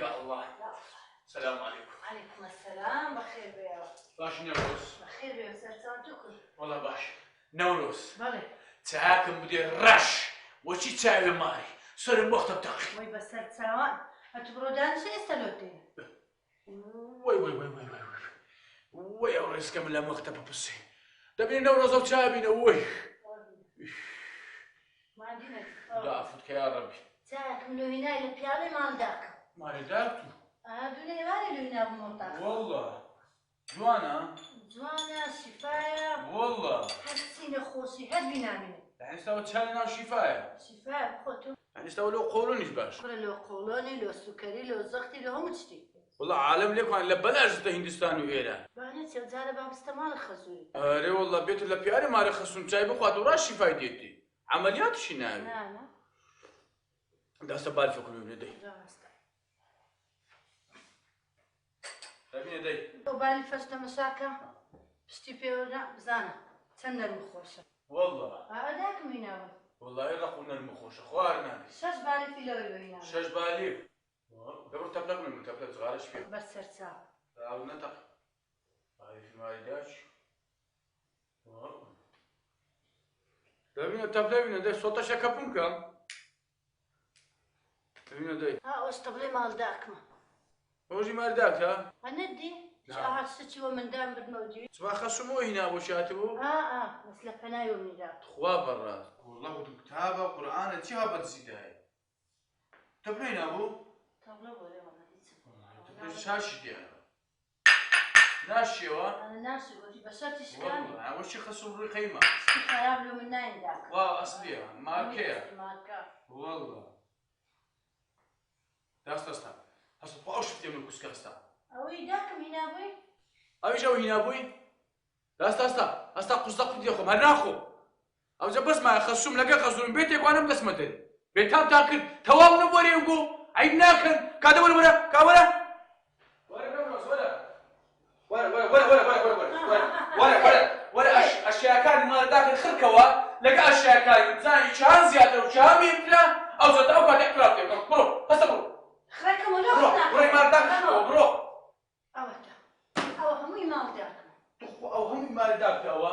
يا الله. السلام عليكم. عليكم السلام. بخير بيا. باش نوروز. بخير بيا سرسانتكم. والله باش. نوروز. بله. تعاكم بدي رش وشي تعبي معي. صار المختب تاخي. وي بس سرسان. هتبردان شيء استلوتين. وي يا وريس كم لا مختب بصي. تبي نوروز وتعبينا وي. ما عندنا. لا أفوتك يا ربي. تعاك منو هنا اللي بيالي مال داك. مالي داكتو. دوني مالي اللي هنا بموتاك. والله. جوانا. جوانا شفايا. والله. حسيني خوشي هاد بينامي. يعني استوى تشالنا وشفايا. شفايا بخوتو. يعني استوى لو قولونيش باش. لو قولوني لو سكري لو زغتي لو هم تشتي. والله عالم لك وان لبلاش هندستان وإيران. بانت يا زال باب استمال خزوي. أري والله بيت اللي بياري ما رخصون جاي بخوات وراش فايدتي. عمليات شناوي. لا. ده سبال في كل يدي. تبين يدي. وبالي فشت مساكة. بشتي بيونا بزانا. تنر المخوشة. والله. هذاك ميناوي. والله يرقونا المخوش اخوارنا. شاش بالي في لولو هنا. شاش بالي. قبل تبلغ من تبلغ صغارش فيه. بس سرساب. تعال نتق. هاي في مالداش. تبين ده صوت شكابون كم. تبين ده. واستبلي مال داك ما. وجي مالداك ها. هندي. شاهد ستي ومن دام بالموجود. صباح خصمو هنا وشاتبو. مثل فناي ومن دام. خوا برا. والله ودك كتابة قرآن تيها بتزيدها. تبلين أبو. تبلي ولا ما تبلين شاش دي أنا. ناشي وا. أنا ناشي وجي بس تشكاني. والله وش خصم رقيمة. خراب له من ناين داك. أصلية ماركية. ماركة. والله. داستا. هسه باوش فتي من كوسكاستا. أوي داك من هنا أبوي. أبي جو هنا أبوي. داستا. هسه قصدك بدي أخو هناخو. أو بس ما خصوم لقى خصوم بيتك وأنا بدس مدري. بيتام تاكل توام نبوري ينقو. عيد ناكل كذا ولا كولا. ولا أشياء كان ما داخل خركوا لقى أشياء كان زاني شان زيادة وشان يمكن أو زاد أو بعد إكراه برو هسه برو خركوا ولا برو ما داخل برو أو همي ما داك أو هم ما داخل أو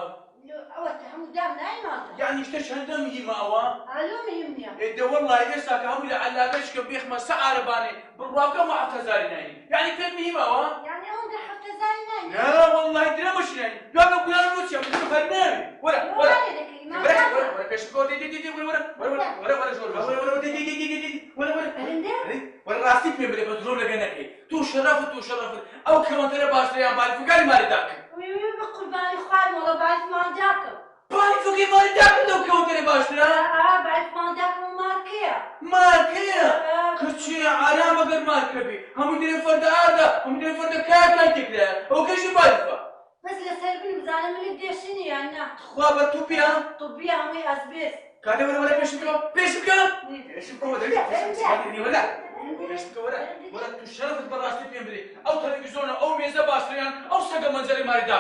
هم دام ناي ما داك يعني إيش تشهدم هي ما أوا علوم يمني إيه والله إيش ساك هم اللي على بيشك بيخمس ساعة رباني بالواقع ما اعتذاري ناي يعني كلمة هي ما أوا يعني هم ده حتى زاي ناي لا والله دنا مش ناي لا بقول نوتش يا بدو فنان ولا كيش كو دي ولا راسي في بدي بزرور لجنك تو شرفت او كمان ترى باش يا بالي فقال ما ردك بقول بالي خوان والله بعرف ما داك بالي فقي ما ردك لو كمان ترى باش بعرف ما داك ماركيا كشي علامة غير ماركبي هم يديرون فرد هذا هم يديرون فرد كاكل تقدر هو كشي بالفا بس لسربين بزعل من الدشيني يعني خوابة توبيا هم يأسبس كذا ولا بيشمكو ولا تشرف البراسي في امري او تلفزيون او ميزه باسريان او سقا منزلي ماريدا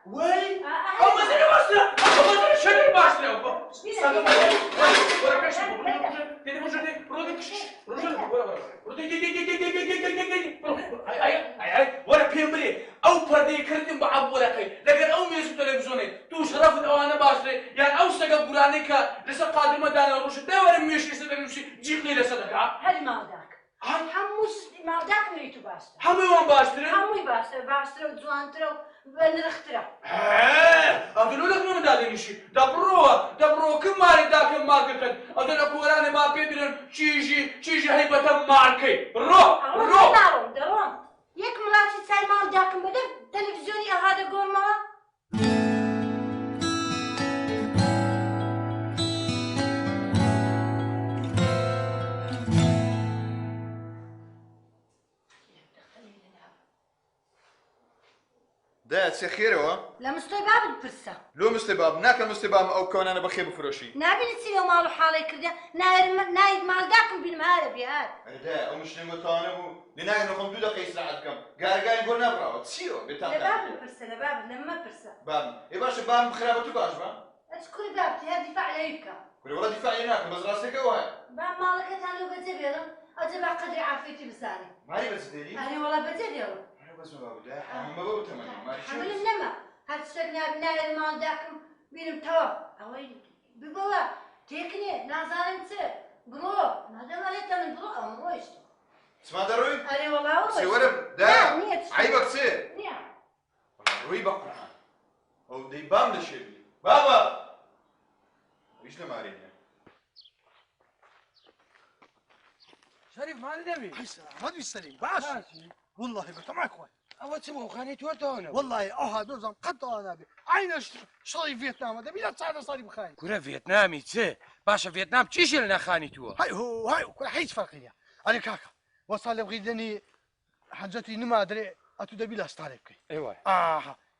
وين او منزلي باسريان او منزلي شنو باسريان سقا منزلي ولا بيشمكو ولا بيمري او بردي كردم بعض ولا كي لكن او ميزه تلفزيوني تو شرف الاوانه باسري يعني او سقا قرانيكا لسه قادمه دانا روش دور مش يسدنمشي جيقني لصدقه هل ما داك حموش ما داك مريتو باشتر حموي وان باشتر حموي باشتر وجوانتر ونرخترا أقول لك من دالي نشي دبرو كم ماري داك ماركت أقول لك وراني ما بيدرن تيجي هيبة ماركي رو درون يك ملاتي تسال ما داك بدل تلفزيوني هذا قول ما ده سخيره لا مستباب البرسة لو مستباب ناكل مستباب او كون انا بخيب فروشي نبي نسيو مالو حالي كردي نايد مال داكم بالمهارب يا هاد ده او مش نمطانبو لناك نخم دودا قيس ساعتكم قال يقول نبرا تسيو بتاع لباب البرسة لباب لما برسة باب اي باش باب خرابته باش با اشكري بابتي هذه فعليك كل والله دفاع هناك بس راسك وهاي بعد مالك انا بتبيرم اجيب قدري عافيتي بساني مالي بس ديري انا والله بتبيرم انا بس ما بقول لا ما بقول تمام ما حمل النما هاد سجنا بنا المال داكم بينم توا اوي بيبوا تكني نازارم تصير برو هذا ما ليت من برو امرو ايش اسمع دروي انا والله سي ورم دا عيبك تصير نعم روي بقى او دي بام لشيء بابا ايش لما اريد شريف ما ندبي ما ادري السليم باش والله قلت معك وين اول تسمو خانيت ورتونا والله اه دوزم قد انا بي عين شري فيتنام هذا بلا تصعد صاري بخاين كره فيتنامي تسي باشا فيتنام تشيش لنا خانيتوها هاي كل حيت فرقيه انا كاكا وصل لي بغيدني حاجتي نما ادري اتو دبي استعرفك ايوا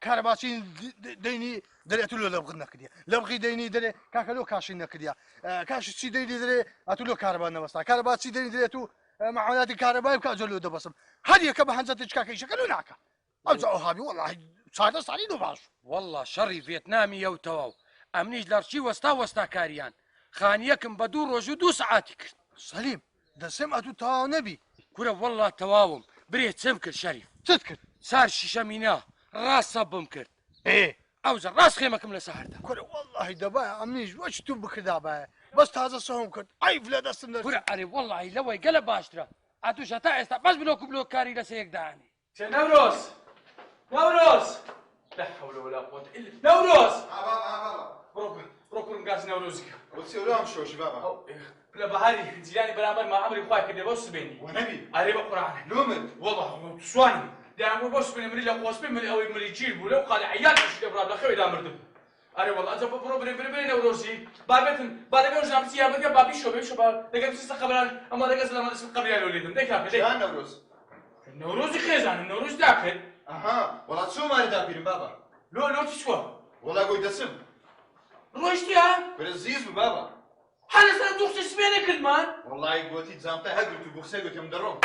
كهرباسين ديني دري اتو لو بغدنا كديا لو بغي ديني دري كاكا لو كاشينا كديا كاش سي ديني دري اتو لو كهرباء نوستا كهرباء سي ديني دري اتو معونات الكهرباء كاجلو دبسم هذه كما حنزت كاكا شكلوا ناكا ارجعوا هابي والله صار صاري دو باش والله شري فيتنامي يو تواو امنيش لارشي وستا كاريان خانيكم بدور وجودو ساعاتك سليم ده سمعتو تا نبي كره والله تواوم بريت سمكر شريف تذكر صار شيشه ميناه راس صبم كرت ايه اوزر راس خيمكم لسهر ده كره والله دبا امنيش واش تبك دابا بس هذا سهم كنت عيف لا دسم كره علي والله لو قلب باشترا اتو شتا بس بلوك كاري لسيك داني نوروز نوروز لا حول ولا قوة إلا نوروز بابا بروكر نقاس نوروزك وتسيولهم شو شباب بلا بهاري زياني برامبر ما عمري خواي كده بص بيني ونبي علي بقران لومن والله سواني ده أنا بص بيني مريلا قوس بين مري أو مري جيل ولو قال عيال مش دبر بلا خوي دامر دب أري والله أنت برو بري نوروزي بابتن بعد بيوم جام سيا بدي بابي شو بابا ده كان تسا خبران أما ده كان اسم قبل يا وليدهم ده كافي شان نوروز النوروز خيزان النوروز داخل اها والله تسو ما ريد ابير بابا لو تسوى والله قوي دسم روشتي ها برزيز بابا حالا سنة دوخت اسميني كلمان والله قوتي تزامتا هقلت بوخسي قلت مدرون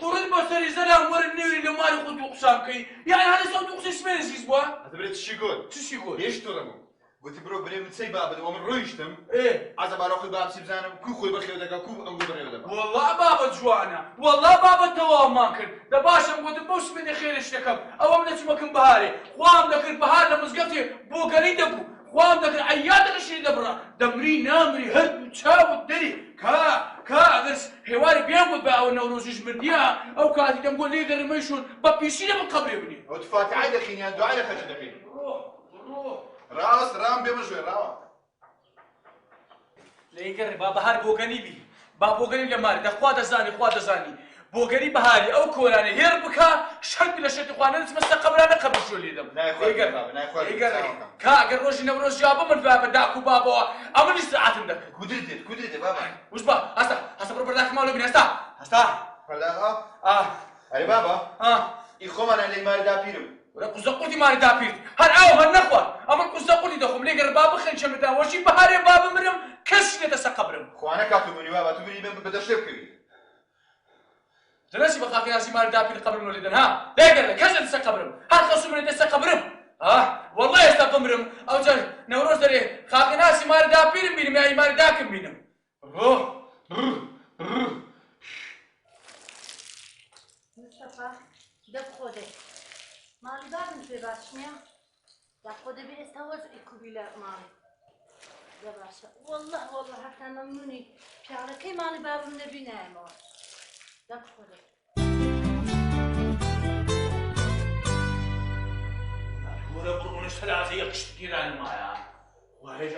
ورد بصري زلام ور النيري لماري خد وقسامكي يعني هذا سنة دوخت اسميني سيزبوا هذا بريت الشي قول تشي يقول ليش ترمو قلت برو بري متسي بابا ومن رويشتم ايه عزب على اخذ باب سيبزانم كو خوي بخي ودقا كو انقو بري ودقا والله بابا جوانا والله بابا توا ماكن ده باشا قلت بوس مني خير اشتكم او من اسمكم بهاري خوام ذاك البهار لمزقتي بو قريدبو خوام ذاك عياد الشي دبره دمري نامري هد تشاو الدري كا درس حواري بينقض بقى او النوروز يجمرديها او كاتي تنقول لي غير ما يشون بابيشينا من قبل ابني وتفاتي عايدة خينيان دعاء لخشد دقين روح راس رام بيمجوي راوا ليقرب بابا هاري بوغانيبي بابا بوغانيبي لماري ده خوا دزاني بوغاني بهاري او كوراني هيربكا شرب لشتي خوانا نتمسى قبرانا قبل شو اللي دم لا يخوي بابا لا يخوي كا قروشي نوروز جابا من بابا داكو بابا امني ساعات عندك كودرتي بابا وش با هسا بروبر داك مالو بني هسا فلا علي بابا يخوم انا اللي ماري دا بيرم ولا قزقوتي ماري دا بيرت هل او هالنخوة اما قزقوتي دخم ليقر بابا خل شمتا وشي بهاري بابا مريم كش نتسا قبرم خوانا كاتبوني بابا تبني بدشلب كبير تنسي بخاطر ناسي ماري دا بيرت قبرم ولدن ها ليقر كش نتسا قبرم هل خصو من نتسا قبرم والله يستقى مرم او جل نوروز دري خاطر ناسي ماري دا بيرم بينم يا ماري داكم بينم مصطفى دب خوده مالي بابن في باشميا دب خوده بيستوز اكوبيلا مالي دباشا والله حتى نمنوني بيعركي مالي بابن نبي نايمو دب خوده ولا برونش ثلاثة يقش تدير على الماء وهي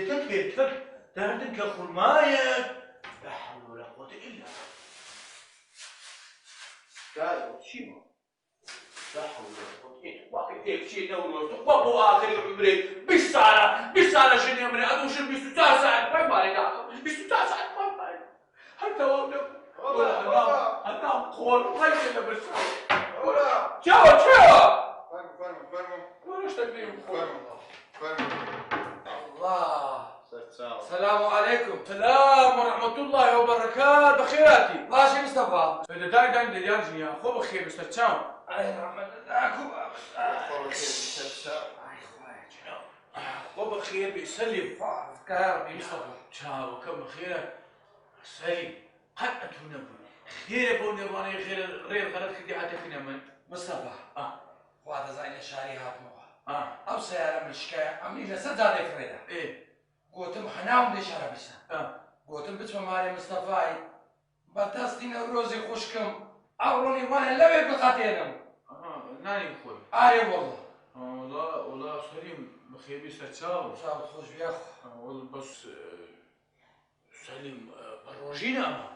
تكفك دردك يا اخو الماية لا حول ولا قوة الا بالله شيما لا حول ولا قوة الا بالله هيك شيء نوروز وابو اخر عمري بالسالة شنو عمري ادوش 26 ساعة ما بالي داخل 26 ساعة ما بالي حتى ولا هنام قول ما يصير بس ولا تشاو فرمو ولاش تقريبا فرمو الله السلام عليكم السلام ورحمة الله وبركاته بخيراتي ماشي مصطفى إذا داي ديالجني يا خو بخير مستشام اي رحمة الله خو بخير بيسلم يا ربي مصطفى تشاو كم خير سليم قد أتونا خير بوني وانا خير غير غلط كدي حتى فينا من مصطفى اه وهذا زين شاري هاتموها اه او سيارة من الشكاية عملي لسه زاد فريدة ايه قوتم حناوم دي شهر بسا اه قوتم بتم ماري مصطفى بتستين روزي خوشكم أوروني وانا لوي بقاتينم ناني خوي آري والله والله سليم بخير بيسا تشاو شاب تخوش بياخو والله بس سليم بروجينا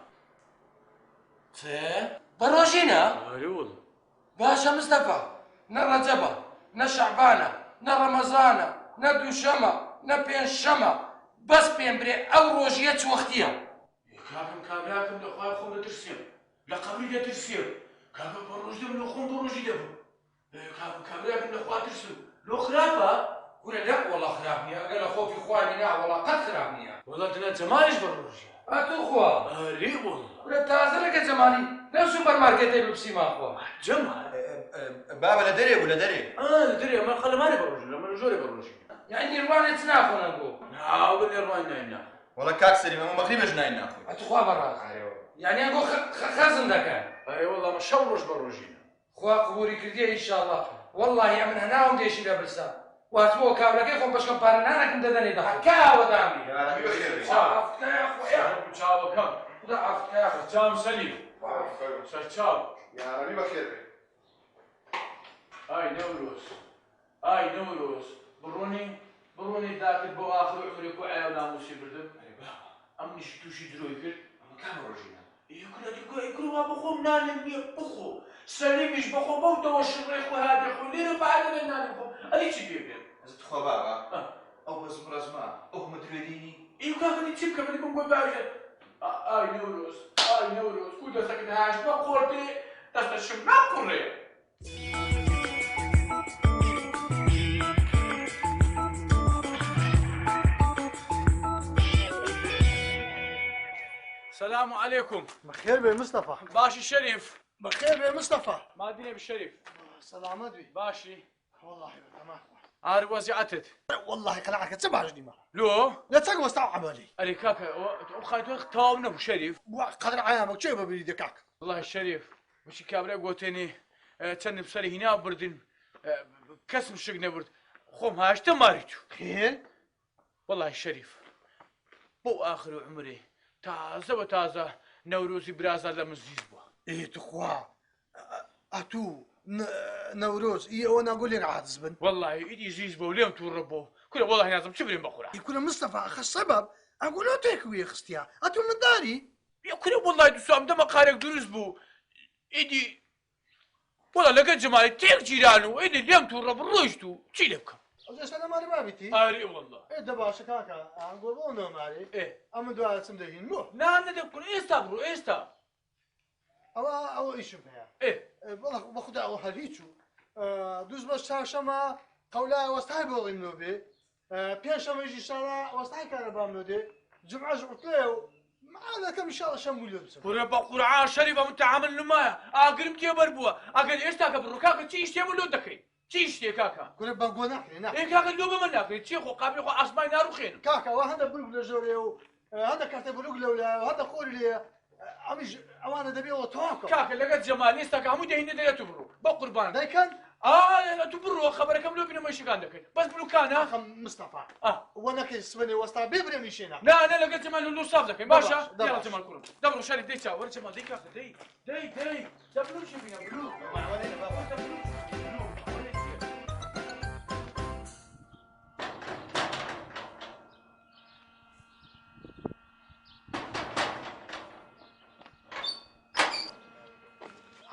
بروجينا اي والله باشا مصطفى نا رجبة نا شعبانة نا رمضانة نا دوشمة نا بين شمة بس بين بري أو روجيات وقتيا كاكم كابراكم لخوای خو بترسیم لقبری ده ترسیم كاكم بروجدم لخون بروجي دبو كاكم كابراكم لخوای ترسیم لو خرافة ولا لا والله خرابني قال اخوك اخواني لا والله قد خرابني والله انت زمانش بروجي اتو خوا ليه والله ولا تازلك زماني لا سوبر ماركت بيبسي ما اخوا جمال بابا لا دري ولا دري دري ما خلى مالي بروجي لما نجوري بروجي يعني روان تنافون نقول نعم نروانا هنا والله كاك سليم ما مغربي جناين اخوي اتو خوا براس يعني نقول خزن دكان اي والله ما شورش بروجينا خوا قبوري كرديه ان شاء الله والله يا من هنا وديشي لابلسا واتمو كابلك يخون باش كمبارنا كنت دني دخل كا ودامي يا ربي بخير عرفت يا اخويا تشاو كم ضعفت يا اخويا تشاو سليم تشاو يا ربي بخير اي نوروز بروني ذاك بو اخر عمري كو عيونا موسي بردم امني شتو شي درويكر ما كان روجينا يكون بخو نانم بخو سليمش بخو بوتو الشريخ وهذا خو ليرو بعد من نانم هذه شي بيبل زدت خو بابا او بس برزما او مدريديني ايو كاكا تشيب كمان يكون قوي باجة اي نوروز كودا سكنهاش بقولتي تستشم ناقوري السلام عليكم بخير بي مصطفى باشي الشريف بخير بي مصطفى ما ادري بالشريف سلامات بي باشي والله تمام عارف وزعتت والله قلعك تسمع جدي ما لو لا تقوى استوعب علي اري كاكا وخايت وقت تاونا ابو شريف قدر عيامك شيء بيدي كاك والله الشريف مش كابري قوتيني تسني بسري هنا بردن كسم شقنا برد خوم هاش تماريتو خير والله الشريف بو اخر عمري تازه نوروزي برازا لمزيز بو ايه تخوا اتو نوروز ايه وانا اقول لك عاد زبن والله ايدي زيز بو اليوم توربو كل والله لازم شبرين بقولها يكون مصطفى اخ السبب اقول له تكوي خستيا اتو من داري يا كل والله دسام دم قارق دروز بو ايدي والله لقيت جمالي تيك جيرانو ايدي اليوم تورب روجتو تشي لبكم زين انا مالي ما بيتي اري والله ايه دباشا كاكا اقول له مالي ايه اما دعاء سمدهين مو نعم ندكن استغرو استا او ايش بها ايه والله باخذ او هذيتو دوز باش شما قولا واستحي بوغي منوبي بيان شما يجي شارع واستحي كان بامنودي جمعة جمعتلو معنا كم ان شاء الله شمول يلبسوا قرب قرعة شريفة متعامل نمايا اقرم تي بربوا اقل استا كبرو كاكا تشيش تي مولو دكري تشيش تي كاكا قرب بنقول نحكي نحكي ايه كاكا دوبا من ناكري تشي خو قابي خو اسماي نارو خين كاكا وهذا بلوغ لجوريو هذا كارت بلوغ لولا وهذا قول لي امش اوانا دبي وتوكل كاكا لقيت جمال استا كامو دهين دي تبرو بقربان ده كان لا تبرو خبرك ملو بينا ما يشكان دكري بس بلو كان ها مصطفى اه وانا كيسبني وسط بيبري مشينا لا انا لقيت جمال لولو صاف دكري باشا دباش. يلا جمال كرم دبرو شريف دي تشاور جمال دي كاكا دي دبرو شي بينا بلو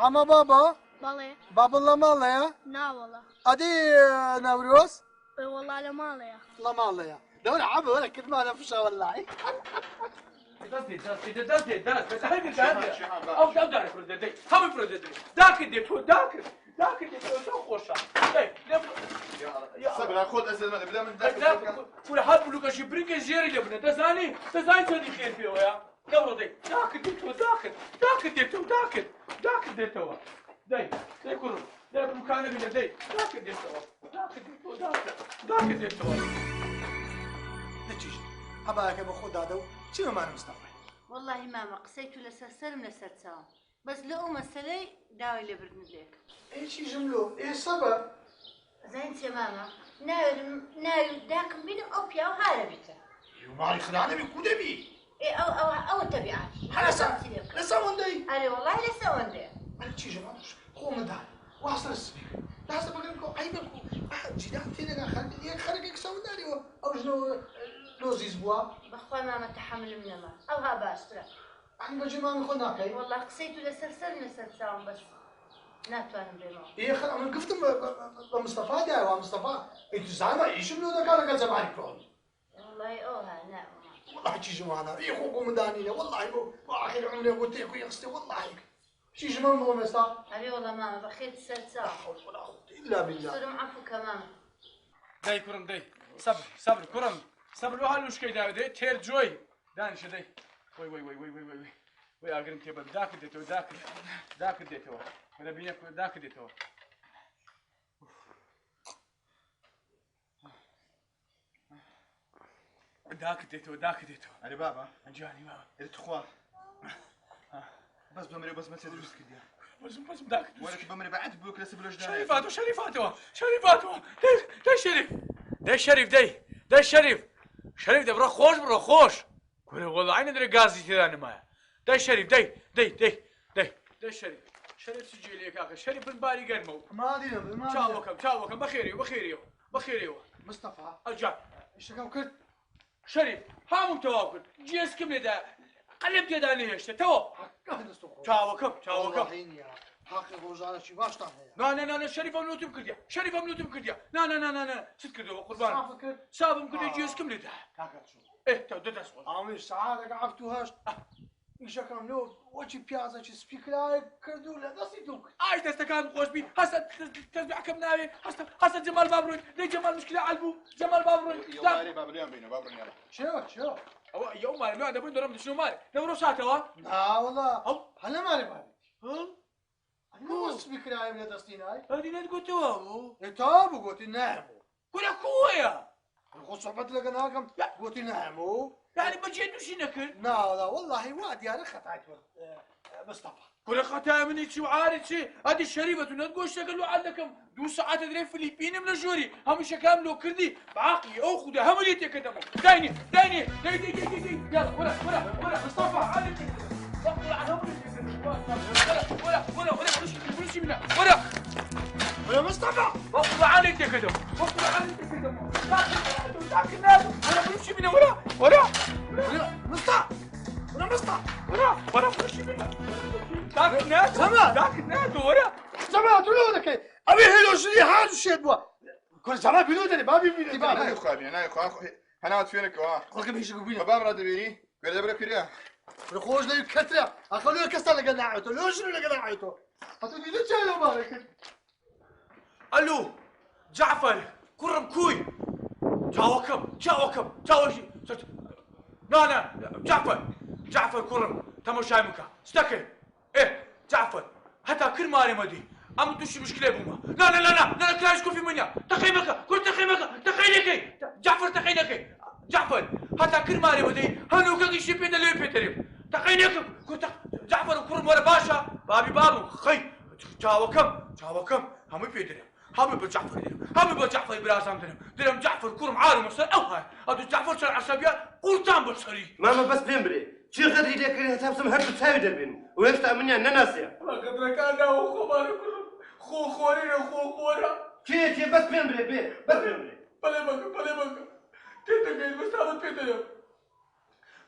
اما بابا بله بابا الله ماليا نا والله ادي نوروز والله لا مالي الله ماليا دور عبا ولا كل ما نفشها والله صبر خذ اسد ما بلا من ذاك ولا حد بلوكا شي بريكا جيري لبنا تزاني تاني خير فيه يا قبل دي داك ديتو داي كرو داي بمكان بينا داي داك ديتو دێتەوە نەچیش هەباەکە بە خۆ دادە و چیمەمانە مستەفا والله ماما قسەیت و لەسەر سەرم لەسەر چاوم بەس لە ئەو مەسەلەی داوای لێبردن لێک چیژم لۆ ئێستا بە زين چه ماما ناوي داكم بينهم او بيا وهذا بيتا ماڵی خراانە بی کو دەبی ايه او التبعات لەسا وەندەی انا والله لسه وندي ئەل چیژم خۆمەدان واسە سپی لازە بگەن کۆ عیبە جیدان تێنەگا خەرێک سەونداریەوە ئەو ژنە لۆزیز بووە بخوا ماما تحمل من ما او ها باشترا ئەنگ بەجێ مامی خۆ ناکەی والله قسيت لسر سر لسر ساوم بس ناتوانم بينهم ئێ من گفتم بە مستەفا دایەوە مستەفا ئەیتوزانە ئیشم لۆ دەکات لەگەڵ جەمالی کۆڵ والله اوها نعم والله چیژم وانە ئی خۆ قۆمەدانینە والله بۆ آخر عمرێ بۆ تێکو یەخستێ والله چیژمە بۆ مێستا علي والله ماما بخيت سر ساوم إلا بالله صرم عفوك ماما دای کوڕم دەی سەبر کوڕم سەبر بۆ هەلوشکەی داوێ دەی تێر جۆی دانیشە دەی وی ئاگرم تێبەر داکرد دێتەوە داکرد دێتەوە وەرە بینە داکرد دێتەوە داکرد دێتەوە ئەرێ بابا ئەنجانی بابا ئێتخوا بەس بەمرێ بەس مەچێ دروست کردیا بەسم داکرد وەرەکە بەمرێ بەعەت بوو کە لەسە بلۆژدا شەریفاتەوە دەی شەریف دەبڕە خۆش گورە وەڵای نەدرێ گازی تێدا نمایە دەی شەریف دەی شەریف چی جێ لێ کاکە شەریف بن باری گەرمە و چاوەکەم بەخێرەوە مستەفا ئەجان شەکەم کرد شەریف هەموو تەواو کرد جێسکم لێدا قەلب تێدا نهێشتێتەوە چاوەکەم حاقی ڕۆژانەی باشتان هەیە نانە شەریفەم لوتم کردیا نانە چت کردەوە قوربان سابم کردی جێسکم لێدا دەدەست ئامیش سعادەکە عەفت و هەشت ئیشەکەم لۆ وەچی پیازەکی سپیکرای کرد و لە دەستی دوو کرد ئای دەستەکان خۆش بی هەستە تەزبیحەکەم ناوێ هەستە جەمال بابڕۆین دەی جەمال مشکلە عەل بوو جەمال بابڕۆین بابلیان بینە بابڕیان چێوە ئەوە یەو مارە لێوان دەبووین دەڕۆم دەچنەوە مارە دەبڕۆ ساتەوە ناوەڵا هەلە مارێ بابێت سپیکرایم لە دەستی نای ئەدینەت گوتەوە بوو تا بگوتی نەهەموو گورە کووەیە خۆ سەحبەت لەگە ناکەم گوتی نەهەموو یعنی بەجێ دووشی نەکرد ناوەڵا وەڵڵاهی وا دیارە خەتایت مستەفا گورە خەتای منی چی و عاری چی ئەدی شەریفەتون نەتگۆشتەکە لۆ عەل دەکەم 2 سەعاتە درێ فلیپینم لە ژۆری هەموو شەکەم لۆ کردی بەعاقلی ئەو خودا هەموو لێ تێکردەمەوە داینێ وەرە مستەفا عەلی وەرە مستەفا وەقڵ عەلی تێکردەوە بروشی بینە وەرە مستا وەرە بروشی بینە داکرد ناتۆ وەرە جەما تو لەوە دەکەی ئەوێ هێلۆژنی هار شێت بووە کۆر جەما بینۆ دەنێ بابی بینێ نایخوا هەناوت فێنێکەوە خەڵکە بێشە بینە بابم ڕادەبێنی گوێ دەبرە کردیا خۆش لەوی کەترە ئەخە لێ کەستا لەگەڵ ناعێتەوە لۆژن لەگەڵ ناعێتەوە هەتو دیدە چای لەو ماڵێ کرد ئەلو جعفەر کوڕم کوی چاوەکەم چاوەشی نانە جعفەر کوڕم تەماشای بکە ستەکەی جعفەر هەتا کرد مارێمەدی ئەم تووشی مشکلێ بوومە نانە کراش کوفی منە تەقەی مەکە کورد تەقەی نەکەی جعفەر تەقەی نەکەی جعفەر هەتا کرد مارێمەدەی هەنووکەکیشی پێدە لێ پێتەرێم تەقەی نەکەم جعفەر کوڕم وەرە باشە بابی بابم خەی چاوەکەم هەمووی پێدەرێم هەمووی بە جعفەر دەرم هەمووی بە جعفەری برازام دەرم جعفەر کوڕم عارم سەر ئەو هاي ئەدو جعفەر چەند عەسەبیە قورتان بە سەری ماما بەس پێم برێ چی غەدری لێ کردی هەتا بچم هەردوو چاوی دەبێن و هێشتا منیان نەناسیە غەدرەکان ناوە خۆمانە کوڕم خۆخۆرینە خۆخۆرە چێ بەس پێم برێ بەس پێم برێ بەڵێ بەکە تێدەگەین بەستاوت پێ دەرم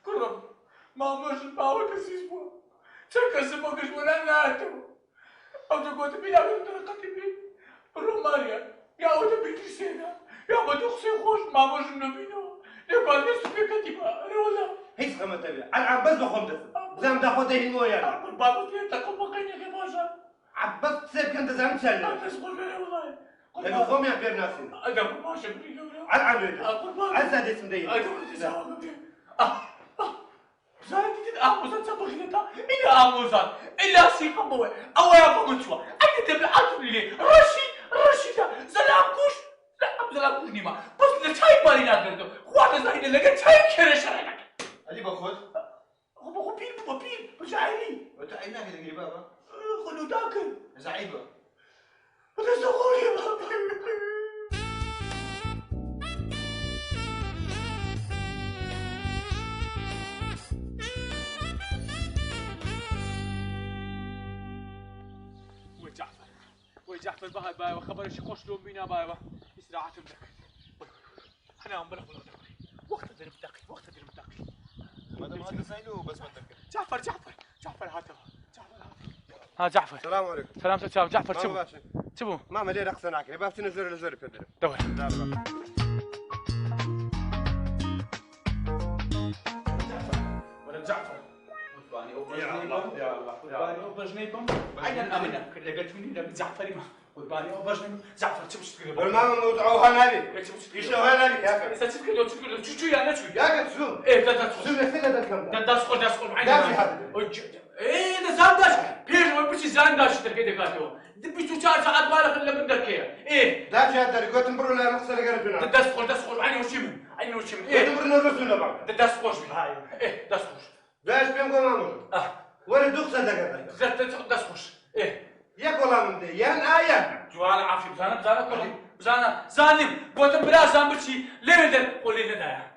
کوڕم مامۆژم باوەکە سیز بووە چەند کەسم بۆ گەشتوەران نهاتەوە ئەو دەگوتە بیلاوێت دەرەقەتی بێ بڕۆ ماریا یا ئەوتە بیترسێنە یا بە دوو قسەی خۆش مامۆژم نەبینەوە لێکوان دەست پێکەتی بە ئەرەوەلا هیچ خەمە تەبێ ئەلعاب بەس بە خۆم دەست بزانم داخۆ دەهینەوە یان بابەت لێ تەقم بەقەینەکە باشە بەس قسە بکەن دەزانم چیان لێ دەست خۆلگەرە وڵای لەگە خۆمیان پێر ناسین ئەدەم باشە بری گەورە ئەلعاب لێ ئەسا دەستم دەهین زانیت ئامۆزان چە بەخێتا ئیلا ئامۆزان ئیلا سیقم بەوە ئەوەیە بەگوتووە ئەگە دەبێ ئاتوری لێ ڕەشیدە زەلام کوش زەلام کوش نیمە بەس چای باری نکردو خواهد زایده لگه چای کرش رنگ علی بخود بخو پیر بابا پیر بجایلی وتا عينا كده قريب بابا خلو داكن زعيبه هذا زغوري بابا وجعفر بها باي وخبر شي خوش لون بينا باي استراحة مدك انا عم بلغ وقت ادري مدقي وقت ادري مدقي ما هذا سايلو بس ما اتذكر جعفر هاتف ها جعفر السلام عليكم سلامتك شباب جعفر ما شبو باشا شبو ما ملي رقص ناكل بابتي نزور نزور بدر دور لا لا ولا جعفر يا الله يا الله قرباني وبجنيكم عين الامنه كل قلت مني لا جعفر ما قرباني وبجنيكم جعفر شو تقول والماما موضوعها نادي يشلوها نادي يا اذا تقول شو يا نشوي يا شو ايه ده شو نفسنا ده كم ده داس عين ده في حد ايه ده زانداش بيش وبيش زانداش تركيده كاتو دبي شو شار ساعات بالك الا بدك ايه ده في حد قلت مبرو لا مقصر قربنا داس عين وشم ايه قلت مبرو نرسل له بعد داس ايه داس داش بينكم مامو ولا دوخ صدق داس ايه يا والله من دي يا آية جوال عافي بزانا كله بزانا زانم قلت بلا زامبرشي ليه ندر قولي ندايا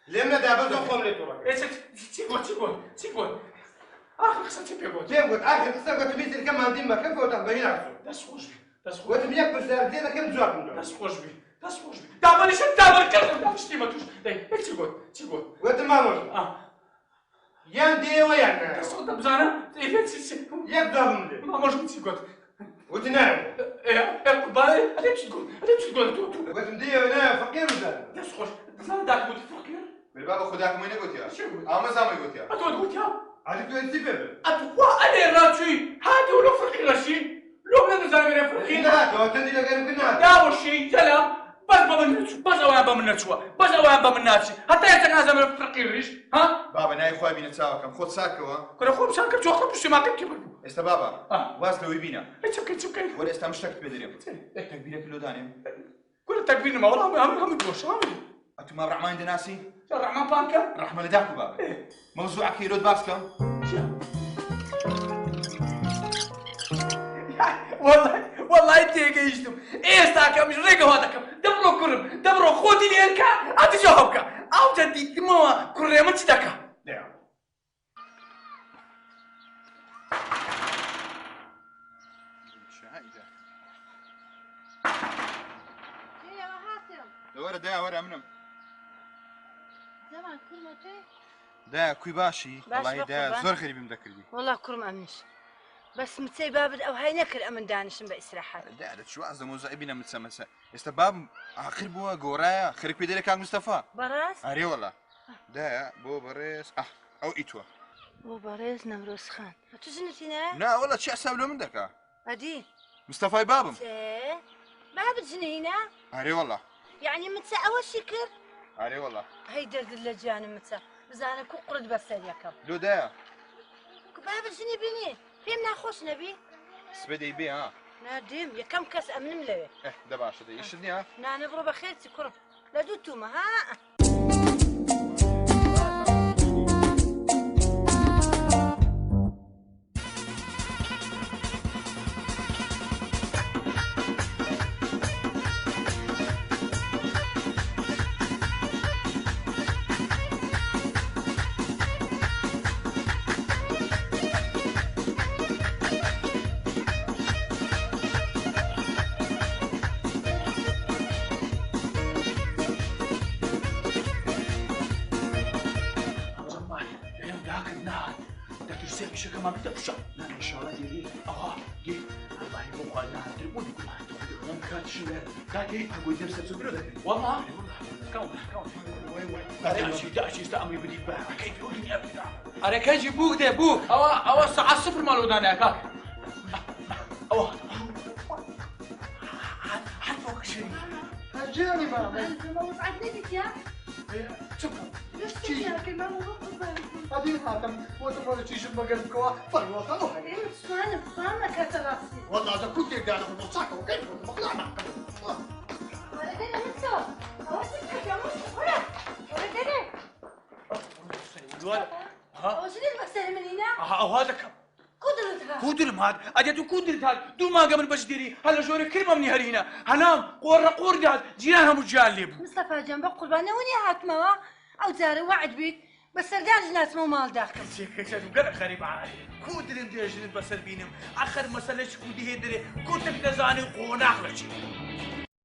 لمنا ده بس أخوم لي ترى ايه تقول اخر قصه تبيقول كيف قلت آخر قصة قلت بيصير كم عندي ما كيف قلت بين عرسو داس خوش قلت بيك بس زيادة كم زوار من دول داس خوش دابا شو دابا كلام دابا شتي ما توش ايه تقول قلت مامو يندي ويانا داس بزانا ايه يبدأ من دي ما مش تقول قلت نعم ايه قبالي هذا مش تقول قلت مدي وانا فقير وزاد داس خوش بزانا داك قلت فقير بالبابا خداك وين قلت يا شو قلت ما زعما قلت يا قلت يا عرفت وين سبب أتوا أنا راتي هذا ولو فرق راشي لو بنا زعما فرقين لا تو تندي لك انا كنا دا وشي سلام بس بمناتش حتى يتنازل من فرقين ريش ها بابا ناي خويا بينا تساوكم خد ساكوا كنا خوب سانك شو خطب شو ما كنت كيف استا بابا واصل ويبينا تشوكي ولا استا مشتكت بدري تكبيرك كله داني كل تكبير ما والله هم دوش هم انتم ما رحمان دناسي الرحمن بانكا رحمة لداكو بابا موضوعك يرد باسكم والله انت يجتم ايه استاكم مش ريقه هذاك دبرو كرم دبرو خودي لينكا اتجاوبك او جدي تموا كريم تدكا ورا منهم زمان كرمتي دا كوي باشي والله دا زور غريب مذكر دي والله كرم امنش بس متسي باب او هاي نكر امن دانش باستراحات دا شو عز موزع بينا متسمسه استباب اخر بو غورايا خرك بيدلك مصطفى براس اري والله دا بو بريس او ايتوا بو براس نمروز خان تجنتينا لا والله شي حساب له من دكا ادي مصطفى بابم ايه باب جنينا اري والله يعني متسا اول شكر اري والله هي درد اللجان متسا بزانا كقرد بس ياكم لو دا باب جني بني فينا خوش نبي سبدي بي ها نادم يا كم كاس امن ملوي دا باشا دي يشدني ها نا نبرو بخير تكرم لا دوتوما ها ما بدك شو لا ان شاء الله دي دي الله يبقى لنا تربون كلها كانت شو كانت ايه اقول درس تسوي له والله كون داعش يستعمل بديك بها كيف يقول لي ابدا انا كان جيبوك ده بوك او الساعه الصفر مالو دانا هكاك او حد فوق شيء اجاني ماما ما وسعدني يا شكرا ليش تجي كمان هذه هاتم وتفرج تيجي بقلب كوا فروا خلوها ايه فانا كتراسي والله اذا كنت قاعد في المصاكه وكيف مقلعنا ولكن متى دوار ها وش اللي المسألة من هنا؟ او هذا كم قدرتها كودرم هذا اجتو كودرت هذا دو ما قبل باش ديري هلا جوري كلمه من هرينا هنام قور دي جيرانها مجالب مصطفى جنبك قربانة وني هاتموا او زاري وعد بيك بس سردان جناس مو مال داخل قلق غريب علي كودرم دي جنب بس بينم اخر مساله كودي هدري كنت بتزاني قوناخ لشي